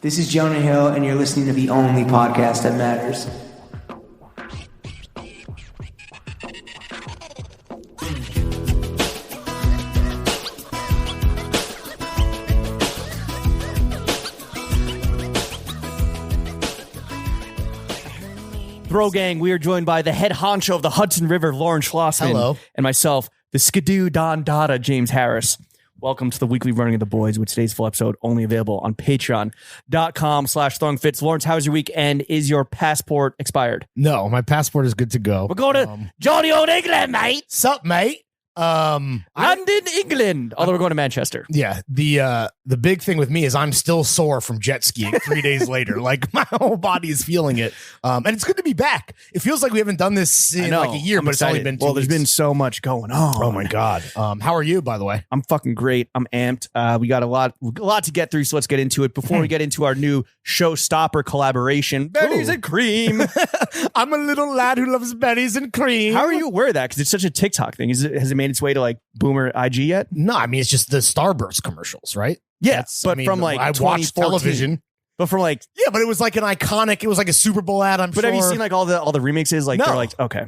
This is Jonah Hill, and you're listening to the only podcast that matters. Bro Gang, we are joined by the head honcho of the Hudson River, Lauren Schlossman. Hello. And myself, the Skidoo Don Dada, James Harris. Welcome to the weekly running of the boys, with today's full episode only available on patreon.com/throwingfits. Lawrence, how's your week, and is your passport expired? No, my passport is good to go. We're going to Johnny Old England, mate. Sup, mate? London, England. Although we're going to Manchester. Yeah, the big thing with me is I'm still sore from jet skiing 3 days later. Like, my whole body is feeling it. And it's good to be back. It feels like we haven't done this in like a year, but excited. It's only been 2 Well, there's weeks. been so much going on. Oh my God. How are you, by the way? I'm fucking great. I'm amped. We got a lot to get through, so let's get into it. Before we get into our new showstopper collaboration, berries and cream. I'm a little lad who loves berries and cream. How are you aware of that? Because it's such a TikTok thing. Has it made its way to like Boomer IG yet? No, I mean, it's just the Starburst commercials, right? Yeah, from like I watched 2014. television. But from like, Yeah, but it was like an iconic, it was like a Super Bowl ad, I'm sure. but have you seen like all the remixes? Like No. they're like, okay.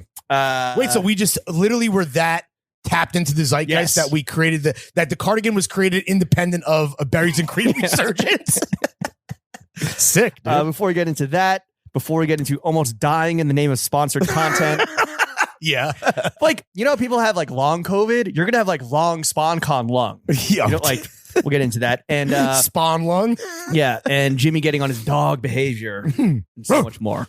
Wait, so we just literally were that tapped into the zeitgeist Yes. that we created that the cardigan was created independent of a berries and cream resurgence. Sick, dude. Before we get into that, before we get into almost dying in the name of sponsored content, Yeah. like, you know, people have like long COVID. You're gonna have like long sponcon lung. Yeah. You know, like we'll get into that. And Spawn lung. yeah, and Jimmy getting on his dog behavior and so much more.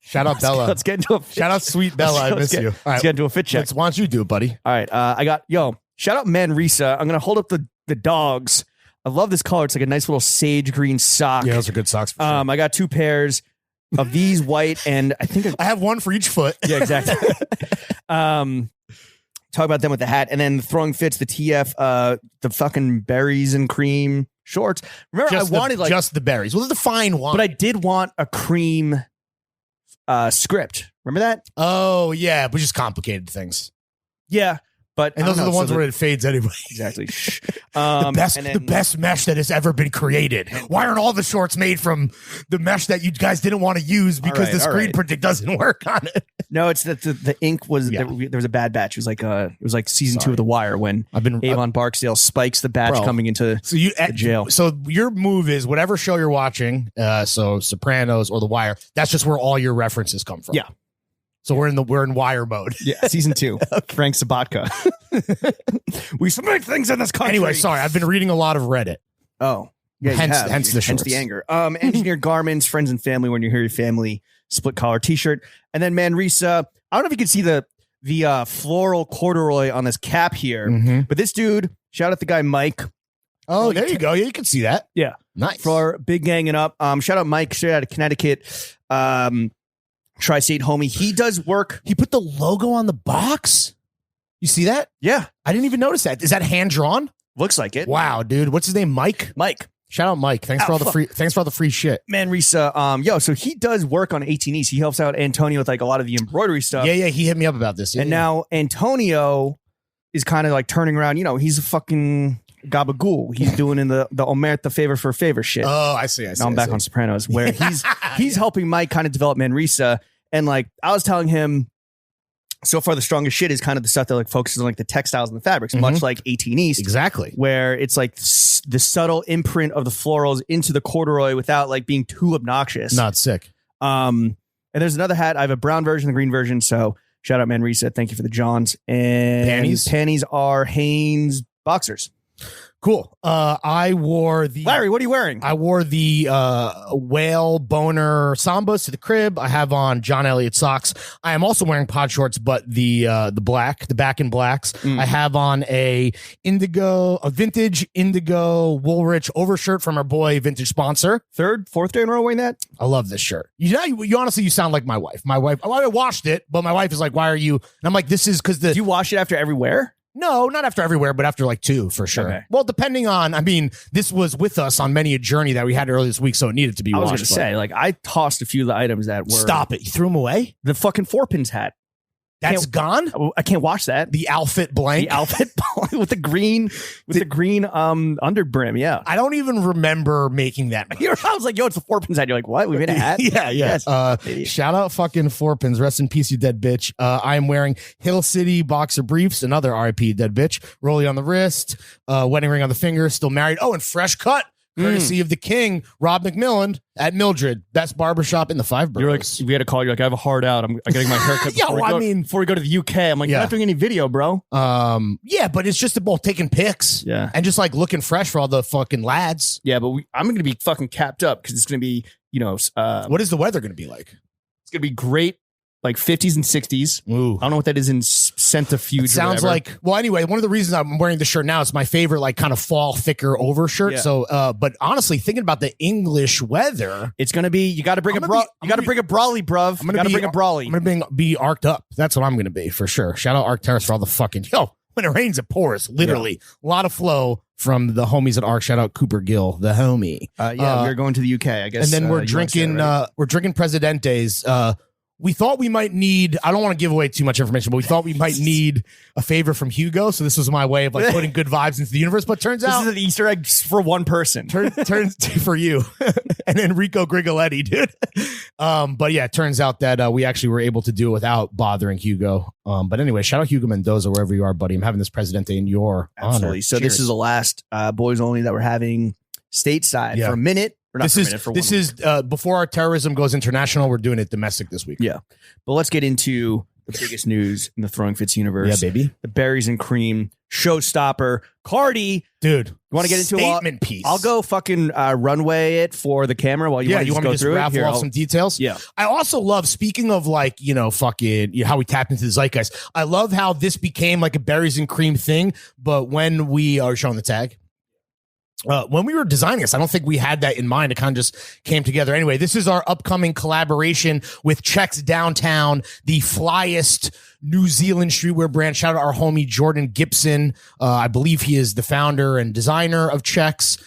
Shout out Bella. Let's get into a fit. Shout out sweet Bella. I miss you. All Let's get into a fit check. Why don't you do it, buddy? All right, shout out Manresa. I'm gonna hold up the dogs. I love this color. It's like a nice little sage green sock. Yeah, those are good socks. For sure. I got two pairs of these white, and I think I have one for each foot. yeah, exactly. Talk about them with the hat, and then the throwing fits, the TF, the fucking berries and cream shorts. Remember, I wanted just the berries. Well, the fine one. but I did want a cream script. Remember that? Oh yeah, but just complicated things. Yeah, but And those are the ones where it fades anyway. exactly. The best mesh that has ever been created. Why aren't all the shorts made from the mesh that you guys didn't want to use because the screen printing doesn't work on it? No, it's that the ink was there was a bad batch. It was like season 2 of The Wire when Avon Barksdale spikes the batch coming into the jail. So your move is whatever show you're watching, so Sopranos or The Wire. That's just where all your references come from. Yeah. So we're in Wire mode. Yeah, season 2. Frank Sabatka. We used to make things in this country. Anyway, sorry, I've been reading a lot of Reddit. Oh, yeah, Hence the shorts. the anger. Engineered garments, friends and family. When you hear your family, split collar T-shirt, and then Manresa. I don't know if you can see the floral corduroy on this cap here, but this dude, shout out the guy Mike. Oh, there you go. Yeah, you can see that. Yeah, Nice. for big ganging up. Shout out Mike, straight out of Connecticut. Tri-state homie. He does work. He put the logo on the box. You see that? Yeah, I didn't even notice that. Is that hand drawn? looks like it. Wow, dude. What's his name? Mike. Shout out Mike. Thanks for all the free shit. Manresa. So he does work on 18 East. He helps out Antonio with like a lot of the embroidery stuff. Yeah. He hit me up about this. Yeah, and now Antonio is kind of like turning around. You know, he's a fucking gabagool. He's doing in the Omerta favor for favor shit. Oh, I see. Now I'm back on Sopranos, where he's helping Mike kind of develop Manresa. And like I was telling him, so far the strongest shit is kind of the stuff that like focuses on like the textiles and the fabrics, much like 18 East. Exactly. Where it's like the subtle imprint of the florals into the corduroy without like being too obnoxious. Not sick. And there's another hat. I have a brown version, the green version. So shout out Manresa. Thank you for the jawnz. And panties are Hanes boxers. Cool. I wore the Larry, what are you wearing? I wore the whale boner sambas to the crib. I have on John Elliott socks. I am also wearing pod shorts, but the back in blacks. I have on a vintage indigo Woolrich overshirt from our boy Vintage Sponsor. Fourth day in a row wearing that? I love this shirt. You honestly, you sound like my wife. I washed it, but my wife is like, why are you? And I'm like, this is because Do you wash it after every wear? No, not after everywhere, but after like 2 for sure. Okay. Well, depending on, I mean, this was with us on many a journey that we had earlier this week, so it needed to be washed. I was going to say, like, I tossed a few of the items that were. Stop it. You threw them away? The fucking 4-pins hat. That's gone. I can't watch that. The outfit blank. The outfit with the green under brim. Yeah. I don't even remember making that. I was like, yo, it's the 4 pins hat. You're like, what? We made a hat? Yeah. Yes. Shout out fucking 4 pins. Rest in peace, you dead bitch. I am wearing Hill City boxer briefs. Another RIP dead bitch. Rollie on the wrist. Wedding ring on the finger. Still married. Oh, and fresh cut. Courtesy of the king, Rob McMillan at Mildred, best barbershop in the Five Boroughs. You're like, we had to call you like, I have a hard out. I'm getting my haircut before we go to the UK. I'm like, you're not doing any video, bro. Yeah, but it's just about taking pics. Yeah. And just like looking fresh for all the fucking lads. Yeah, but I'm going to be fucking capped up because it's going to be, what is the weather going to be like? It's going to be great. Like 50s and 60s. Ooh. I don't know what that is in centrifuge. It sounds like, well, anyway, one of the reasons I'm wearing the shirt now is my favorite, like kind of fall, thicker over shirt. Yeah. So, but honestly, thinking about the English weather, it's going to be, you got to bring a brolly, bruv. You got to bring a brolly. I'm going to be arced up. That's what I'm going to be for sure. Shout out Arc Terrace for all the fucking, when it rains, it pours, literally. A lot of flow from the homies at Arc. Shout out Cooper Gill, the homie. We're going to the UK, I guess. And then we're drinking Presidentes. We thought we might need, I don't want to give away too much information, but we thought we might need a favor from Hugo. So this was my way of like putting good vibes into the universe. But turns out this is an Easter egg for one person. Turns for you and Enrico Grigoletti, dude. But yeah, it turns out that we actually were able to do it without bothering Hugo. But anyway, shout out Hugo Mendoza, wherever you are, buddy. I'm having this Presidente in your honor. So Cheers. This is the last boys only that we're having stateside for a minute. This is before our terrorism goes international. We're doing it domestic this week. Yeah, but let's get into the biggest news in the Throwing Fits universe. Yeah, baby. The berries and cream showstopper, Cardi. Dude, you want to get into statement piece? I'll go fucking runway it for the camera while you want to go through it. Off some details. Yeah, I also love, speaking of like fucking how we tapped into the zeitgeist. I love how this became like a berries and cream thing. But when we are showing the tag. When we were designing this, I don't think we had that in mind. It kind of just came together. Anyway, this is our upcoming collaboration with Checks Downtown, the flyest New Zealand streetwear brand. Shout out our homie Jordan Gibson. I believe he is the founder and designer of Checks.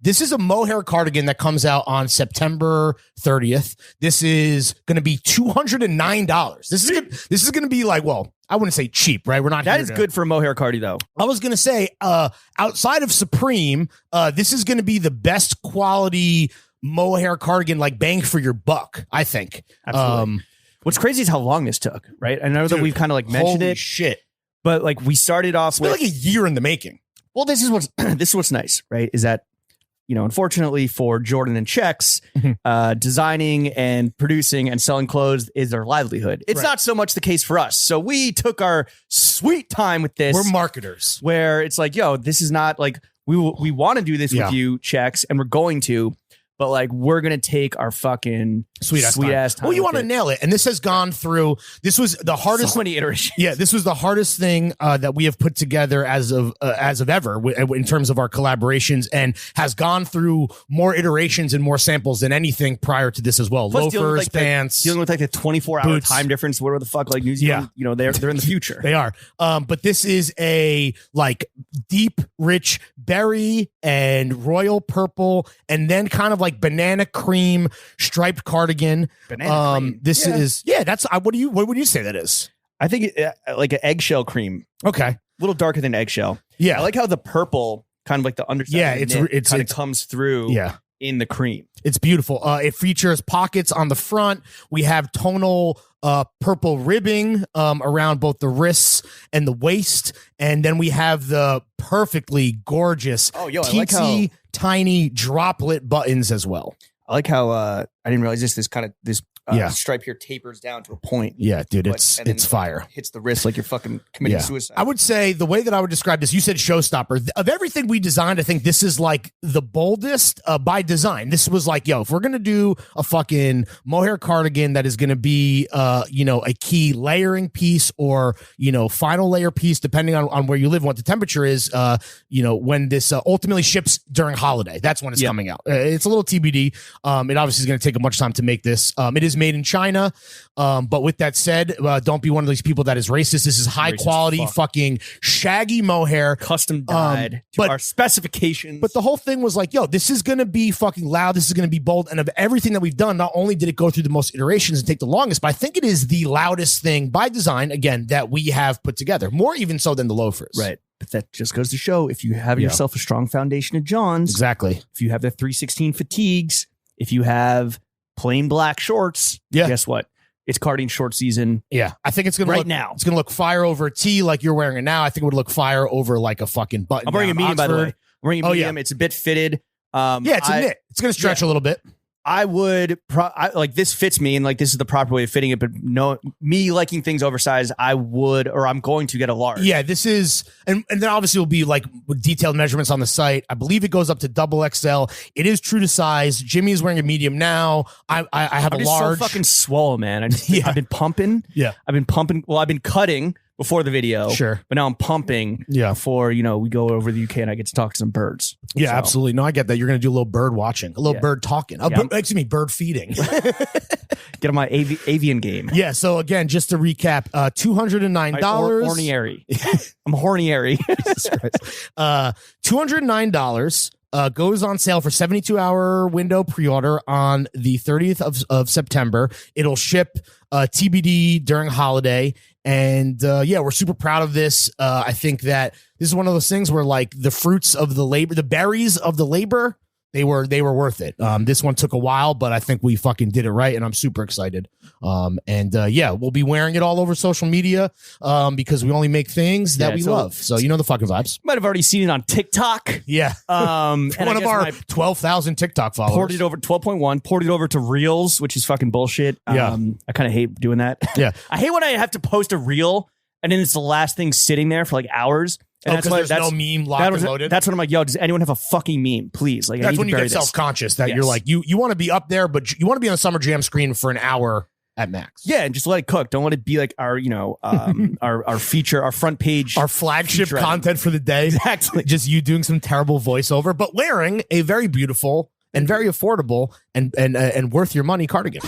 This is a mohair cardigan that comes out on September 30th. This is going to be $209. This is going to be like, well, I wouldn't say cheap, right? We're not. That is good for a mohair cardi, though. I was going to say, outside of Supreme, this is going to be the best quality mohair cardigan, like bang for your buck, I think. Absolutely. What's crazy is how long this took, right? I know that we've kind of like mentioned it. Shit. But like we started off with like a year in the making. Well, this is what's nice, right? Is that, unfortunately for Jordan and Checks, designing and producing and selling clothes is their livelihood. It's not so much the case for us. So we took our sweet time with this. We're marketers. Where it's like, this is not like we want to do this with you, Checks, and we're going to. But like we're gonna take our fucking sweet ass time. Well, you want to nail it, and this has gone through. This was the hardest. So many iterations. Yeah, this was the hardest thing that we have put together as of ever in terms of our collaborations, and has gone through more iterations and more samples than anything prior to this as well. Plus, loafers, pants, dealing with like the 24-hour time difference. Whatever the fuck, like New Zealand. They're in the future. They are. But this is a like deep, rich berry and royal purple, and then kind of like banana cream striped cardigan. Banana cream. This is that's what would you say that is? I think like an eggshell cream. Okay, a little darker than eggshell. Yeah, I like how the purple kind of like the underside. Yeah, it kind of comes through. Yeah. In the cream. It's beautiful. It features pockets on the front. We have tonal purple ribbing around both the wrists and the waist. And then we have the perfectly gorgeous teensy tiny droplet buttons as well. I like how I didn't realize this kind of stripe here tapers down to a point. Yeah, dude, it's fire. Hits the wrist like you're fucking committing suicide. I would say the way that I would describe this, you said showstopper. Of everything we designed, I think this is like the boldest by design. This was like, if we're going to do a fucking mohair cardigan that is going to be, a key layering piece or, final layer piece, depending on where you live and what the temperature is, when this ultimately ships during holiday. That's when it's coming out. It's a little TBD. It obviously is going to take a much time to make this. It is is made in China. But with that said, don't be one of these people that is racist. This is high quality fucking shaggy mohair. Custom dyed to our specifications. But the whole thing was like, yo, this is going to be fucking loud. This is going to be bold. And of everything that we've done, not only did it go through the most iterations and take the longest, but I think it is the loudest thing by design, again, that we have put together. More even so than the loafers. Right. But that just goes to show, if you have yourself a strong foundation of jawnz, exactly. If you have the 316 fatigues, if you have plain black shorts, guess what? It's cardigan short season. Yeah, I think it's gonna right look, now. It's gonna look fire over a tee like you're wearing it now. I think it would look fire over like a fucking button. I'm wearing a medium, by the way. I'm wearing a medium. It's a bit fitted. It's a knit. It's gonna stretch a little bit. I would like this fits me and like this is the proper way of fitting it, but no, me liking things oversized, I'm going to get a large. Yeah, this is, and then obviously will be like detailed measurements on the site. I believe it goes up to double XL. It is true to size. Jimmy is wearing a medium now. I have a large. So fucking swole, man. I've been pumping. Yeah, I've been pumping. Well, I've been cutting before the video. Sure. But now I'm pumping before, we go over the UK and I get to talk to some birds. Yeah, so. Absolutely. No, I get that. You're going to do a little bird watching, a little bird talking. Bird feeding. Get on my avian game. Yeah. So again, just to recap, $209. Horniary. I'm horniary. $209. Goes on sale for 72-hour window pre-order on the 30th of September. It'll ship TBD during holiday. And we're super proud of this. I think that this is one of those things where like the fruits of the labor, the berries of the labor, they were worth it. This one took a while, but I think we fucking did it right, and I'm super excited. We'll be wearing it all over social media because we only make things that we love. So you know the fucking vibes. Might have already seen it on TikTok. Yeah. One of our 12,000 TikTok followers. Ported it over 12.1, ported it over to Reels, which is fucking bullshit. I kind of hate doing that. Yeah. I hate when I have to post a reel and then it's the last thing sitting there for like hours. And because there's no meme locked and loaded. That's when I'm like, yo, does anyone have a fucking meme? Please. Like, that's when you get self-conscious that you're like, you want to be up there, but you want to be on a Summer Jam screen for an hour at max. Yeah, and just let it cook. Don't let it be like our, our feature, our front page, our flagship content for the day. Exactly. Just you doing some terrible voiceover, but wearing a very beautiful and very affordable and worth your money cardigan.